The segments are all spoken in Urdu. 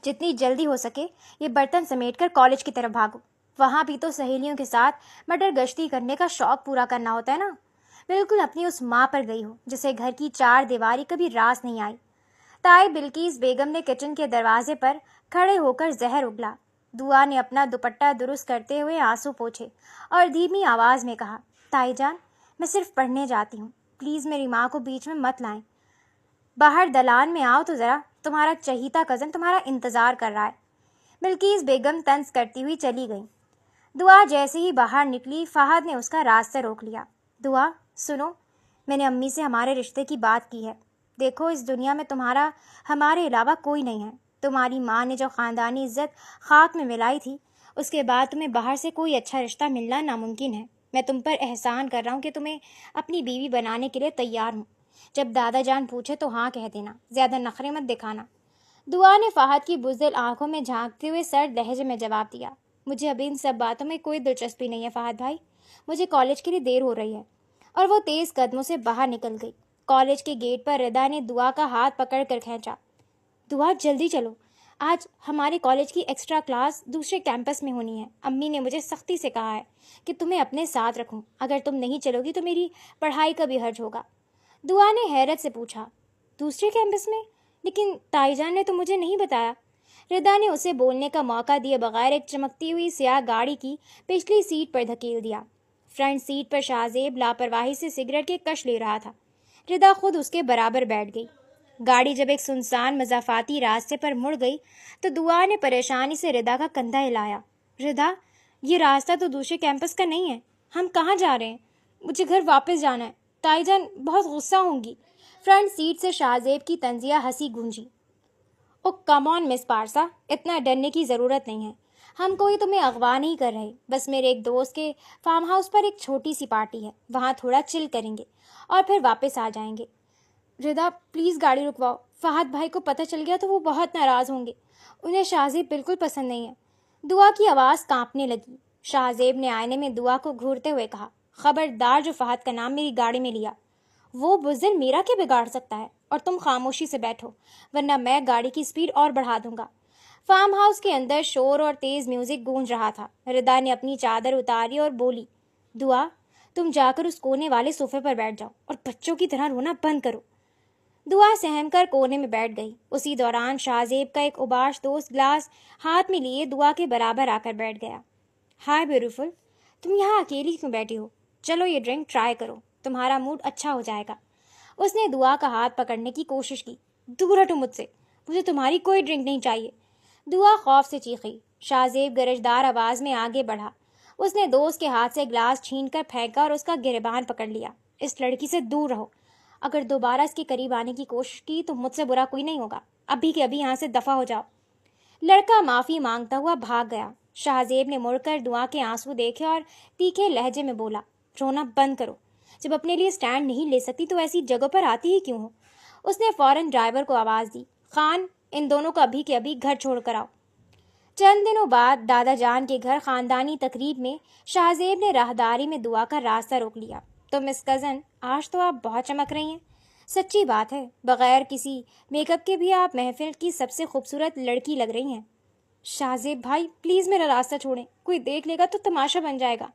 جتنی جلدی ہو سکے یہ برتن سمیٹ کر کالج کی طرف بھاگو، وہاں بھی تو سہیلیوں کے ساتھ مٹر گشتی کرنے کا شوق پورا کرنا ہوتا ہے نا۔ بالکل اپنی اس ماں پر گئی ہو جسے گھر کی چار دیواری کبھی راس نہیں آئی۔ تائی بلکیس بیگم نے کچن کے دروازے پر کھڑے ہو کر زہر اگلا۔ دعا نے اپنا دوپٹہ درست کرتے ہوئے آنسو پوچھے اور دھیمی آواز میں کہا، تائی جان، میں صرف پڑھنے جاتی ہوں، پلیز میری ماں کو بیچ میں مت لائیں۔ باہر دلان میں آؤ تو ذرا، تمہارا چہیتا کزن تمہارا انتظار کر رہا ہے۔ بلکیس بیگم طنز کرتی ہوئی چلی گئی۔ دعا جیسے ہی باہر نکلی، فہد نے اس کا راستہ روک لیا۔ دعا، سنو، میں نے امی سے ہمارے رشتے کی بات کی ہے۔ دیکھو، اس دنیا میں تمہارا ہمارے علاوہ کوئی نہیں ہے۔ تمہاری ماں نے جو خاندانی عزت خاک میں ملائی تھی، اس کے بعد تمہیں باہر سے کوئی اچھا رشتہ ملنا ناممکن ہے۔ میں تم پر احسان کر رہا ہوں کہ تمہیں اپنی بیوی بنانے کے لیے تیار ہوں۔ جب دادا جان پوچھے تو ہاں کہہ دینا، زیادہ نخرے مت دکھانا۔ دعا نے فہد کی بزدل آنکھوں میں جھانکتے ہوئے سرد لہجے میں جواب دیا، مجھے ابھی ان سب باتوں میں کوئی دلچسپی نہیں ہے فہد بھائی، مجھے کالج کے لیے دیر ہو رہی ہے۔ اور وہ تیز قدموں سے باہر نکل گئی۔ کالج کے گیٹ پر ردا نے دعا کا ہاتھ پکڑ کر کھینچا۔ دعا، جلدی چلو، آج ہمارے کالج کی ایکسٹرا کلاس دوسرے کیمپس میں ہونی ہے۔ امی نے مجھے سختی سے کہا ہے کہ تمہیں اپنے ساتھ رکھوں، اگر تم نہیں چلو گی تو میری پڑھائی کا بھی حرج ہوگا۔ دعا نے حیرت سے پوچھا، دوسرے کیمپس میں؟ لیکن تائی جان نے تو مجھے نہیں بتایا۔ ردا نے اسے بولنے کا موقع دیے بغیر ایک چمکتی ہوئی سیاہ گاڑی کی پچھلی سیٹ پر دھکیل دیا۔ فرنٹ سیٹ پر شاہزیب لاپرواہی سے سگریٹ کے کش لے رہا تھا۔ ردا خود اس کے برابر بیٹھ گئی۔ گاڑی جب ایک سنسان مضافاتی راستے پر مڑ گئی تو دعا نے پریشانی سے ردا کا کندھا ہلایا۔ ردا، یہ راستہ تو دوسرے کیمپس کا نہیں ہے، ہم کہاں جا رہے ہیں؟ مجھے گھر واپس جانا ہے، تائی جان بہت غصہ ہوں گی۔ فرنٹ سیٹ سے شاہزیب کی طنزیہ ہنسی گونجی۔ او کم آن مس پارسا، اتنا ڈرنے کی ضرورت نہیں ہے، ہم کوئی تمہیں اغوا نہیں کر رہے، بس میرے ایک دوست کے فارم ہاؤس پر ایک چھوٹی سی پارٹی ہے، وہاں تھوڑا چل کریں گے اور پھر واپس آ جائیں گے۔ ردا، پلیز گاڑی رکواؤ، فہد بھائی کو پتہ چل گیا تو وہ بہت ناراض ہوں گے، انہیں شاہزیب بالکل پسند نہیں ہے۔ دعا کی آواز کانپنے لگی۔ شاہزیب نے آئینے میں دعا کو گھورتے ہوئے کہا، خبردار جو فہد کا نام میری گاڑی میں لیا، وہ بزدل میرا کیا بگاڑ سکتا ہے، اور تم خاموشی سے بیٹھو ورنہ میں گاڑی کی سپیڈ اور بڑھا دوں گا۔ فارم ہاؤس کے اندر شور اور تیز میوزک گونج رہا تھا۔ ردا نے اپنی چادر اتاری اور بولی، دعا، تم جا کر اس کونے والے صوفے پر بیٹھ جاؤ اور بچوں کی طرح رونا بند کرو۔ دعا سہم کر کونے میں بیٹھ گئی۔ اسی دوران شاہزیب کا ایک اوباش دوست گلاس ہاتھ میں لیے دعا کے برابر آ کر بیٹھ گیا۔ ہائے بیوٹیفل، تم یہاں اکیلی کیوں بیٹھی ہو؟ چلو یہ ڈرنک ٹرائی کرو، تمہارا موڈ اچھا ہو جائے گا۔ اس نے دعا کا ہاتھ پکڑنے کی کوشش کی۔ دور ہٹو مجھ سے، مجھے تمہاری کوئی ڈرنک نہیں چاہیے۔ دعا خوف سے چیخی۔ شاہزیب گرجدار آواز میں آگے بڑھا۔ اس نے دوست کے ہاتھ سے گلاس چھین کر پھینکا اور اس کا گریبان پکڑ لیا۔ اس لڑکی سے دور رہو، اگر دوبارہ اس کے قریب آنے کی کوشش کی تو مجھ سے برا کوئی نہیں ہوگا، ابھی کے ابھی یہاں سے دفع ہو جاؤ۔ لڑکا معافی مانگتا ہوا بھاگ گیا۔ شاہزیب نے مڑ کر دعا کے آنسو دیکھے اور تیکھے لہجے میں بولا، رونا بند کرو، جب اپنے لیے سٹینڈ نہیں لے سکتی تو ایسی جگہ پر آتی ہی کیوں ہو؟ اس نے فوراً ڈرائیور کو آواز دی، خان، ان دونوں کو ابھی کے ابھی گھر چھوڑ کر آؤ۔ چند دنوں بعد دادا جان کے گھر خاندانی تقریب میں شاہزیب نے راہداری میں دعا کا راستہ روک لیا۔ تو مس کزن، آج تو آپ بہت چمک رہی ہیں۔ سچی بات ہے، بغیر کسی میک اپ کے بھی آپ محفل کی سب سے خوبصورت لڑکی لگ رہی ہیں۔ شاہزیب بھائی، پلیز میرا راستہ چھوڑیں، کوئی دیکھ لے گا تو تماشا بن جائے گا،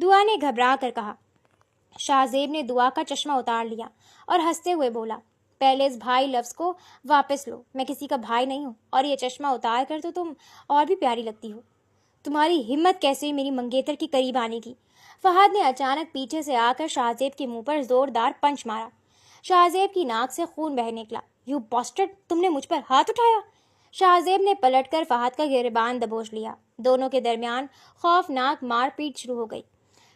دعا نے گھبرا کر کہا۔ شاہزیب نے دعا کا چشمہ اتار لیا اور ہنستے ہوئے بولا، پہلے اس بھائی لفظ کو واپس لو، میں کسی کا بھائی نہیں ہوں، اور یہ چشمہ اتار کر تو تم اور بھی پیاری لگتی ہو۔ تمہاری ہمت کیسے میری منگیتر کے قریب آنے کی؟ فہد نے اچانک پیچھے سے آ کر شاہزیب کے منہ پر زوردار پنچ مارا۔ شاہزیب کی ناک سے خون بہہ نکلا۔ یو باسٹرڈ، تم نے مجھ پر ہاتھ اٹھایا؟ شاہزیب نے پلٹ کر فہد کا گریبان دبوچ لیا۔ دونوں کے درمیان خوفناک مار پیٹ شروع ہو گئی۔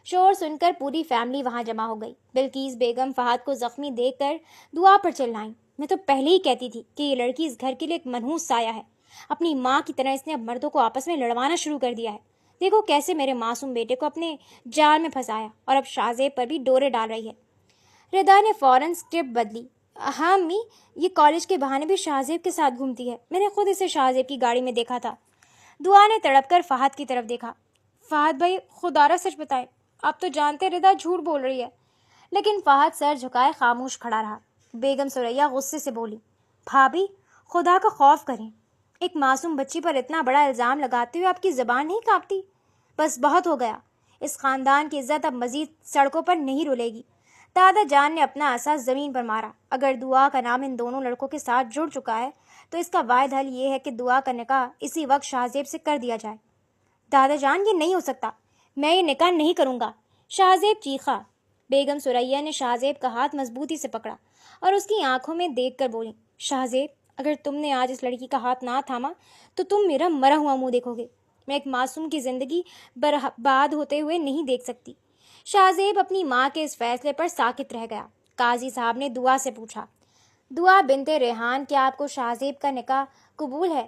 شور سن کر پوری فیملی وہاں جمع ہو گئی۔ بلکیس بیگم فہد کو زخمی دیکھ کر دعا پر چلائیں، میں تو پہلے ہی کہتی تھی کہ یہ لڑکی اس گھر کے لیے ایک منحوس سایہ ہے، اپنی ماں کی طرح اس نے اب مردوں کو آپس میں لڑوانا شروع کر دیا ہے، دیکھو کیسے میرے معصوم بیٹے کو اپنے جال میں پھنسایا اور اب شاہزیب پر بھی ڈورے ڈال رہی ہے۔ ردا نے فوراً اسکرپٹ بدلی، ہاں امی، یہ کالج کے بہانے بھی شاہزیب کے ساتھ گھومتی ہے، میں نے خود اسے شاہزیب کی گاڑی میں دیکھا تھا۔ دعا نے تڑپ کر فہد کی طرف دیکھا، فہد بھائی خدا را سچ بتائیں، آپ تو جانتے ردا جھوٹ بول رہی ہے۔ لیکن فہد سر جھکائے خاموش کھڑا رہا۔ بیگم سریا غصے سے بولی، بھابھی خدا کا خوف کریں، ایک معصوم بچی پر اتنا بڑا الزام لگاتے ہوئے آپ کی زبان نہیں کانپتی؟ بس بہت ہو گیا، اس خاندان کی عزت اب مزید سڑکوں پر نہیں رولے گی۔ دادا جان نے اپنا عصا زمین پر مارا۔ اگر دعا کا نام ان دونوں لڑکوں کے ساتھ جڑ چکا ہے تو اس کا واحد حل یہ ہے کہ دعا کا نکاح اسی وقت شاہزیب سے کر دیا جائے۔ دادا جان، یہ نہیں ہو سکتا، میں یہ نکاح نہیں کروں گا، شاہزیب چیخا۔ بیگم سریا نے شاہزیب کا ہاتھ مضبوطی سے پکڑا اور اس کی آنکھوں میں دیکھ کر بولی، شاہزیب، اگر تم نے آج اس لڑکی کا ہاتھ نہ تھاما تو تم میرا مرا ہوا منہ دیکھو گے۔ میں ایک معصوم کی زندگی برباد ہوتے ہوئے نہیں دیکھ سکتی۔ شاہزیب اپنی ماں کے اس فیصلے پر ساکت رہ گیا۔ قاضی صاحب نے دعا سے پوچھا، دعا بنت ریحان، کیا آپ کو شاہزیب کا نکاح قبول ہے؟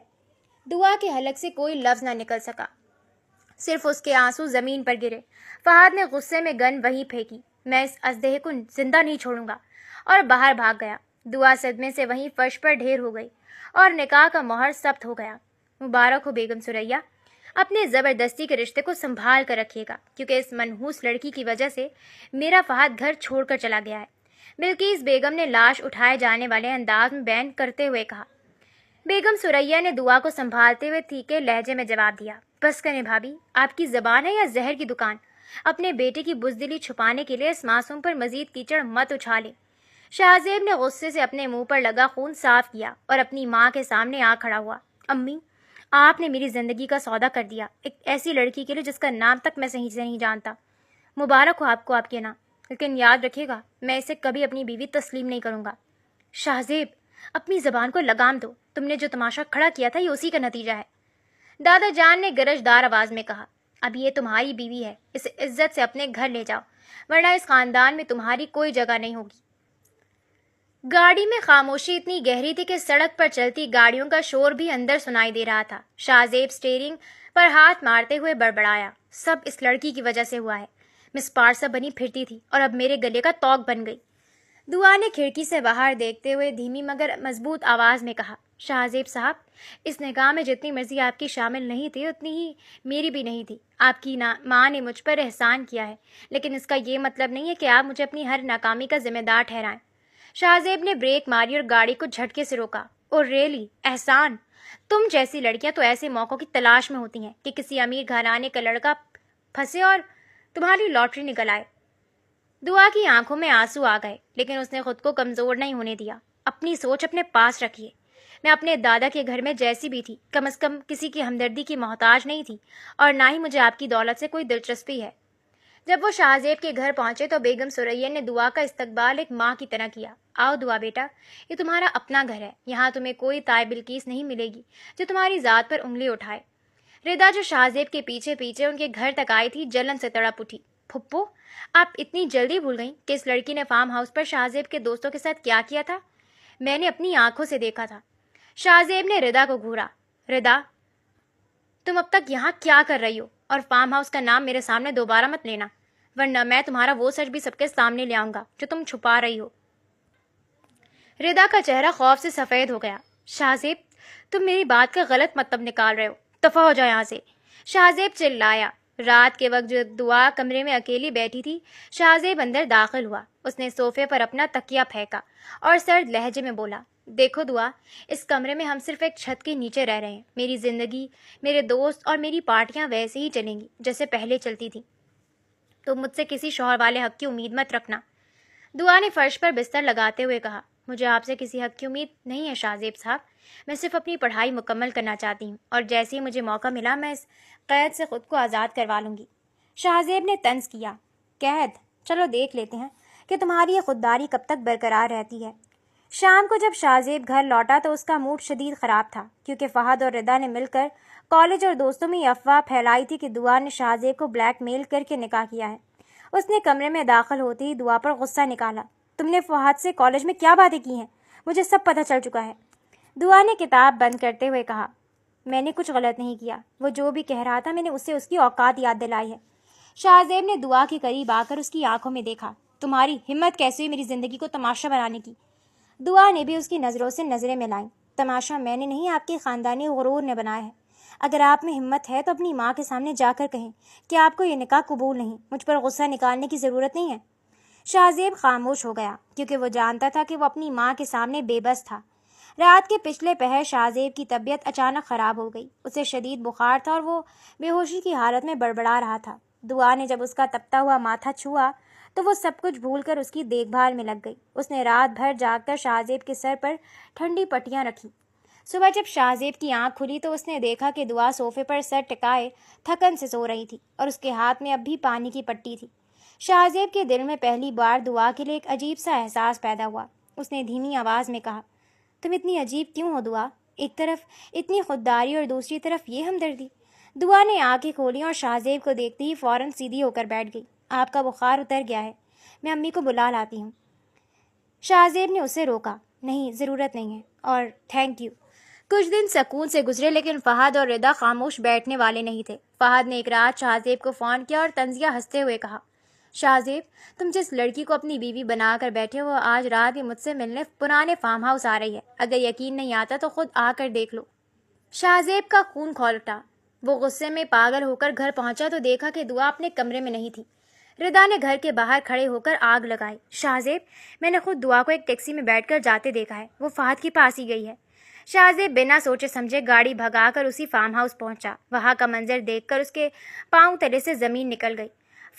دعا کے حلق سے کوئی لفظ نہ نکل سکا، صرف اس کے آنسو زمین پر گرے۔ فہد نے غصے میں گن وہیں پھینکی، میں اس ازدہے کو زندہ نہیں چھوڑوں گا، اور باہر بھاگ گیا۔ دعا صدمے سے وہیں فرش پر ڈھیر ہو گئی اور نکاح کا مہر ثبت ہو گیا۔ مبارک ہو بیگم سریا، اپنے زبردستی کے رشتے کو سنبھال کر رکھیے گا، کیونکہ اس منحوس لڑکی کی وجہ سے میرا فہد گھر چھوڑ کر چلا گیا ہے، بلقیس بیگم نے لاش اٹھائے جانے والے انداز میں بیان کرتے ہوئے کہا۔ بیگم سریا نے دعا کو سنبھالتے ہوئے تیکھے لہجے میں جواب دیا، بس کریں بھابھی، آپ کی زبان ہے یا زہر کی دکان؟ اپنے بیٹے کی بزدلی چھپانے کے لیے اس معصوم پر مزید کیچڑ مت اچھالیں۔ شاہزیب نے غصے سے اپنے منہ پر لگا خون صاف کیا اور اپنی ماں کے سامنے آ کھڑا ہوا۔ امی، آپ نے میری زندگی کا سودا کر دیا، ایک ایسی لڑکی کے لیے جس کا نام تک میں صحیح سے نہیں جانتا۔ مبارک ہو آپ کو آپ کے نام، لیکن یاد رکھیے گا، میں اسے کبھی اپنی بیوی تسلیم نہیں کروں گا۔ شاہزیب، اپنی زبان کو لگام دو، تم نے جو تماشا کھڑا کیا تھا یہ اسی کا نتیجہ ہے۔ دادا جان نے گرجدار آواز میں کہا، اب یہ تمہاری بیوی ہے، اسے عزت سے اپنے گھر لے جاؤ، ورنہ اس خاندان میں تمہاری کوئی جگہ نہیں ہوگی۔ گاڑی میں خاموشی اتنی گہری تھی کہ سڑک پر چلتی گاڑیوں کا شور بھی اندر سنائی دے رہا تھا۔ شاہزیب سٹیئرنگ پر ہاتھ مارتے ہوئے بڑبڑایا، سب اس لڑکی کی وجہ سے ہوا ہے۔ مس پارسا بنی پھرتی تھی اور اب میرے گلے کا توق بن گئی۔ دعا نے کھڑکی سے باہر دیکھتے ہوئے دھیمی مگر مضبوط آواز میں کہا، شاہزیب صاحب، اس نکاح میں جتنی مرضی آپ کی شامل نہیں تھی اتنی ہی میری بھی نہیں تھی۔ آپ کی ماں نے مجھ پر احسان کیا ہے، لیکن اس کا یہ مطلب نہیں ہے کہ آپ مجھے اپنی ہر ناکامی کا ذمہ دار ٹھہرائیں۔ شاہزیب نے بریک ماری اور گاڑی کو جھٹکے سے روکا۔ اور ریلی احسان، تم جیسی لڑکیاں تو ایسے موقعوں کی تلاش میں ہوتی ہیں کہ کسی امیر گھرانے کا لڑکا پھنسے اور تمہاری لاٹری نکل آئے۔ دعا کی آنکھوں میں آنسو آ گئے، لیکن اس نے خود کو کمزور نہیں ہونے دیا۔ اپنی سوچ اپنے پاس رکھیے، میں اپنے دادا کے گھر میں جیسی بھی تھی، کم از کم کسی کی ہمدردی کی محتاج نہیں تھی، اور نہ ہی مجھے آپ کی دولت سے کوئی دلچسپی ہے۔ جب وہ شاہزیب کے گھر پہنچے تو بیگم سریا نے دعا کا استقبال ایک ماں کی طرح کیا۔ آؤ دعا بیٹا، یہ تمہارا اپنا گھر ہے، یہاں تمہیں کوئی تائب بلقیس نہیں ملے گی جو تمہاری ذات پر انگلی اٹھائے۔ ردا جو شاہزیب کے پیچھے پیچھے ان کے گھر تک آئی تھی، جلن سے تڑپ اٹھی۔ پھپھو، آپ اتنی جلدی بھول گئیں کہ اس لڑکی نے فارم ہاؤس پر شاہزیب کے دوستوں کے ساتھ کیا کیا تھا؟ میں نے اپنی آنکھوں سے دیکھا تھا۔ شاہزیب نے ردا کو گھورا۔ ردا، تم اب تک یہاں کیا کر رہی ہو؟ اور فارم ہاؤس کا نام میرے سامنے دوبارہ مت لینا، ورنہ میں تمہارا وہ سچ بھی سب کے سامنے لے آؤں گا جو تم چھپا رہی ہو۔ ردا کا چہرہ خوف سے سفید ہو گیا۔ شاہزیب، تم میری بات کا غلط مطلب نکال رہے ہو، دفع ہو جاؤ یہاں سے، شاہزیب چلایا۔ رات کے وقت جو دعا کمرے میں اکیلی بیٹھی تھی، شاہزیب اندر داخل ہوا۔ اس نے صوفے پر اپنا تکیہ پھینکا اور سرد لہجے میں بولا، دیکھو دعا، اس کمرے میں ہم صرف ایک چھت کے نیچے رہ رہے ہیں۔ میری زندگی، میرے دوست اور میری پارٹیاں ویسے ہی چلیں گی جیسے پہلے چلتی تھیں۔ تو مجھ سے کسی شوہر والے حق کی امید مت رکھنا۔ دعا نے فرش پر بستر لگاتے ہوئے کہا، مجھے آپ سے کسی حق کی امید نہیں ہے شاہزیب صاحب، میں صرف اپنی پڑھائی مکمل کرنا چاہتی ہوں، اور جیسے ہی مجھے موقع ملا میں اس قید سے خود کو آزاد کروا لوں گی۔ شاہزیب نے طنز کیا، قید؟ چلو دیکھ لیتے ہیں کہ تمہاری یہ خودداری کب تک برقرار رہتی ہے۔ شام کو جب شاہزیب گھر لوٹا تو اس کا موڈ شدید خراب تھا، کیونکہ فہد اور ردا نے مل کر کالج اور دوستوں میں یہ افواہ پھیلائی تھی کہ دعا نے شاہزیب کو بلیک میل کر کے نکاح کیا ہے۔ اس نے کمرے میں داخل ہوتے ہی دعا پر غصہ نکالا، تم نے فہد سے کالج میں کیا باتیں کی ہیں؟ مجھے سب پتہ چل چکا ہے۔ دعا نے کتاب بند کرتے ہوئے کہا، میں نے کچھ غلط نہیں کیا، وہ جو بھی کہہ رہا تھا میں نے اسے اس کی اوقات یاد دلائی ہے۔ شاہزیب نے دعا کے قریب آ کر اس کی آنکھوں میں دیکھا، تمہاری ہمت کیسی ہوئی میری زندگی کو تماشا بنانے کی؟ دعا نے بھی اس کی نظروں سے نظریں ملائیں، تماشا میں نے نہیں، آپ کے خاندانی غرور نے بنایا ہے۔ اگر آپ میں ہمت ہے تو اپنی ماں کے سامنے جا کر کہیں کہ آپ کو یہ نکاح قبول نہیں، مجھ پر غصہ نکالنے کی ضرورت نہیں ہے۔ شاہزیب خاموش ہو گیا، کیونکہ وہ جانتا تھا کہ وہ اپنی ماں کے سامنے بے بس تھا۔ رات کے پچھلے پہر شاہزیب کی طبیعت اچانک خراب ہو گئی۔ اسے شدید بخار تھا اور وہ بے ہوشی کی حالت میں بڑبڑا رہا تھا۔ دعا نے جب اس کا تپتا ہوا ماتھا چھوا تو وہ سب کچھ بھول کر اس کی دیکھ بھال میں لگ گئی۔ اس نے رات بھر جاگ کر شاہزیب کے سر پر ٹھنڈی پٹیاں رکھی۔ صبح جب شاہزیب کی آنکھ کھلی تو اس نے دیکھا کہ دعا صوفے پر سر ٹکائے تھکن سے سو رہی تھی اور اس کے ہاتھ میں اب بھی پانی کی پٹی تھی۔ شاہزیب کے دل میں پہلی بار دعا کے لیے ایک عجیب سا احساس پیدا ہوا۔ اس نے دھیمی آواز میں کہا، تم اتنی عجیب کیوں ہو دعا؟ ایک طرف اتنی خودداری اور دوسری طرف یہ ہمدردی۔ دعا نے آنکھیں کھولی اور شاہزیب کو دیکھتے ہی فوراً سیدھی ہو کر بیٹھ گئی۔ آپ کا بخار اتر گیا ہے، میں امی کو بلا لاتی ہوں۔ شاہزیب نے اسے روکا، نہیں ضرورت نہیں ہے، اور تھینک یو۔ کچھ دن سکون سے گزرے لیکن فہد اور ردا خاموش بیٹھنے والے نہیں تھے۔ فہد نے ایک رات شاہزیب کو فون کیا اور طنزیہ ہنستے ہوئے کہا، شاہزیب تم جس لڑکی کو اپنی بیوی بنا کر بیٹھے ہو آج رات بھی مجھ سے ملنے پرانے فارم ہاؤس آ رہی ہے۔ اگر یقین نہیں آتا تو خود آ کر دیکھ لو۔ شاہزیب کا خون کھول اٹھا۔ وہ غصے میں پاگل ہو کر گھر پہنچا تو دیکھا کہ دعا اپنے کمرے میں نہیں تھی۔ ردا نے گھر کے باہر کھڑے ہو کر آگ لگائی۔ شاہزیب میں نے خود دعا کو ایک ٹیکسی میں بیٹھ کر جاتے دیکھا ہے، وہ فہد کے پاس ہی گئی ہے۔ شاہزیب بنا سوچے سمجھے گاڑی بھگا کر اسی فارم ہاؤس پہنچا۔ وہاں کا منظر دیکھ کر اس کے پاؤں تلے سے زمین نکل گئی۔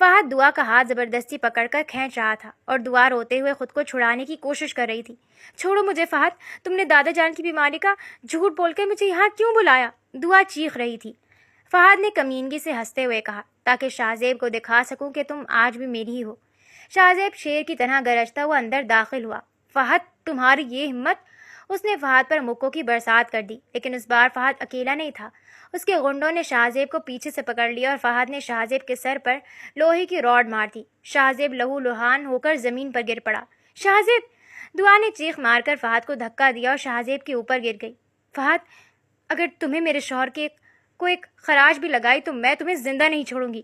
فہد دعا کا ہاتھ زبردستی پکڑ کر کھینچ رہا تھا اور دعا روتے ہوئے خود کو چھڑانے کی کوشش کر رہی تھی۔ چھوڑو مجھے فہد، تم نے دادا جان کی بیماری کا جھوٹ بول کر مجھے یہاں کیوں بلایا؟ دعا چیخ رہی تھی۔ فہد نے کمینگی سے ہنستے ہوئے کہا، تاکہ شاہزیب کو دکھا سکوں کہ تم آج بھی میری ہی ہو۔ شاہزیب شیر کی طرح گرجتا ہوا اندر داخل ہوا۔ فہد تمہاری یہ ہمت! اس نے فہد پر مکوں کی برسات کر دی، لیکن اس بار فہد اکیلا نہیں تھا۔ اس کے غنڈوں نے شاہزیب کو پیچھے سے پکڑ لیا اور فہد نے شاہزیب کے سر پر لوہے کی راڈ مار دی۔ شاہزیب لہو لہان ہو کر زمین پر گر پڑا۔ شاہزیب! دعا نے چیخ مار کر فہد کو دھکا دیا اور شاہزیب کے اوپر گر گئی۔ فہد، اگر تمہیں میرے شوہر کو ایک خراش بھی لگائی تو میں تمہیں زندہ نہیں چھوڑوں گی۔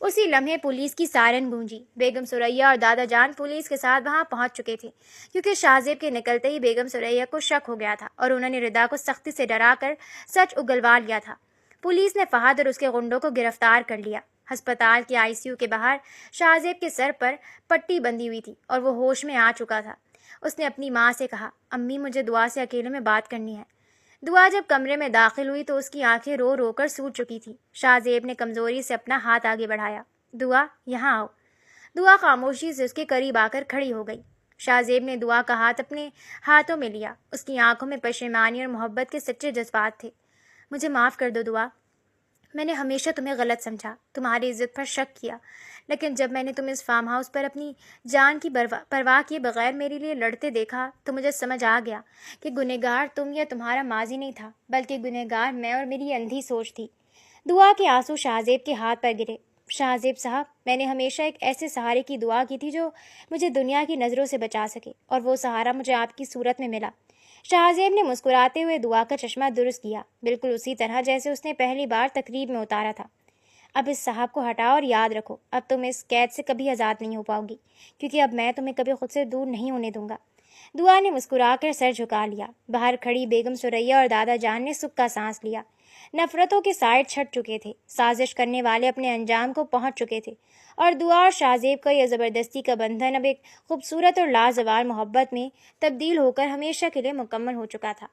اسی لمحے پولیس کی سائرن گونجی۔ بیگم سریا اور دادا جان پولیس کے ساتھ وہاں پہنچ چکے تھے، کیونکہ شاہزیب کے نکلتے ہی بیگم سریا کو شک ہو گیا تھا اور انہوں نے ردا کو سختی سے ڈرا کر سچ اگلوا لیا تھا۔ پولیس نے فہد اور اس کے غنڈوں کو گرفتار کر لیا۔ ہسپتال کے ICU کے باہر شاہزیب کے سر پر پٹی بندھی ہوئی تھی اور وہ ہوش میں آ چکا تھا۔ اس نے اپنی ماں سے کہا، امی مجھے دعا سے اکیلے میں بات کرنی ہے۔ دعا جب کمرے میں داخل ہوئی تو اس کی آنکھیں رو رو کر سوج چکی تھی۔ شاہزیب نے کمزوری سے اپنا ہاتھ آگے بڑھایا۔ دعا یہاں آؤ۔ دعا خاموشی سے اس کے قریب آ کر کھڑی ہو گئی۔ شاہزیب نے دعا کا ہاتھ اپنے ہاتھوں میں لیا۔ اس کی آنکھوں میں پشیمانی اور محبت کے سچے جذبات تھے۔ مجھے معاف کر دو دعا، میں نے ہمیشہ تمہیں غلط سمجھا، تمہاری عزت پر شک کیا، لیکن جب میں نے تمہیں اس فارم ہاؤس پر اپنی جان کی پرواہ کیے بغیر میرے لیے لڑتے دیکھا تو مجھے سمجھ آ گیا کہ گنہگار تم یا تمہارا ماضی نہیں تھا، بلکہ گنہگار میں اور میری اندھی سوچ تھی۔ دعا کے آنسو شاہزیب کے ہاتھ پر گرے۔ شاہزیب صاحب، میں نے ہمیشہ ایک ایسے سہارے کی دعا کی تھی جو مجھے دنیا کی نظروں سے بچا سکے، اور وہ سہارا مجھے آپ کی صورت میں ملا۔ شاہزیب نے مسکراتے ہوئے دعا کا چشمہ درست کیا، بالکل اسی طرح جیسے اس نے پہلی بار تقریب میں اتارا تھا۔ اب اس صاحب کو ہٹاؤ اور یاد رکھو، اب تم اس قید سے کبھی آزاد نہیں ہو پاؤ گی، کیونکہ اب میں تمہیں کبھی خود سے دور نہیں ہونے دوں گا۔ دعا نے مسکرا کر سر جھکا لیا۔ باہر کھڑی بیگم سریا اور دادا جان نے سکھ کا سانس لیا۔ نفرتوں کے سائر چھٹ چکے تھے، سازش کرنے والے اپنے انجام کو پہنچ چکے تھے، اور دعا اور شاہزیب کا یہ زبردستی کا بندھن اب ایک خوبصورت اور لازوال محبت میں تبدیل ہو کر ہمیشہ کے لیے مکمل ہو چکا تھا۔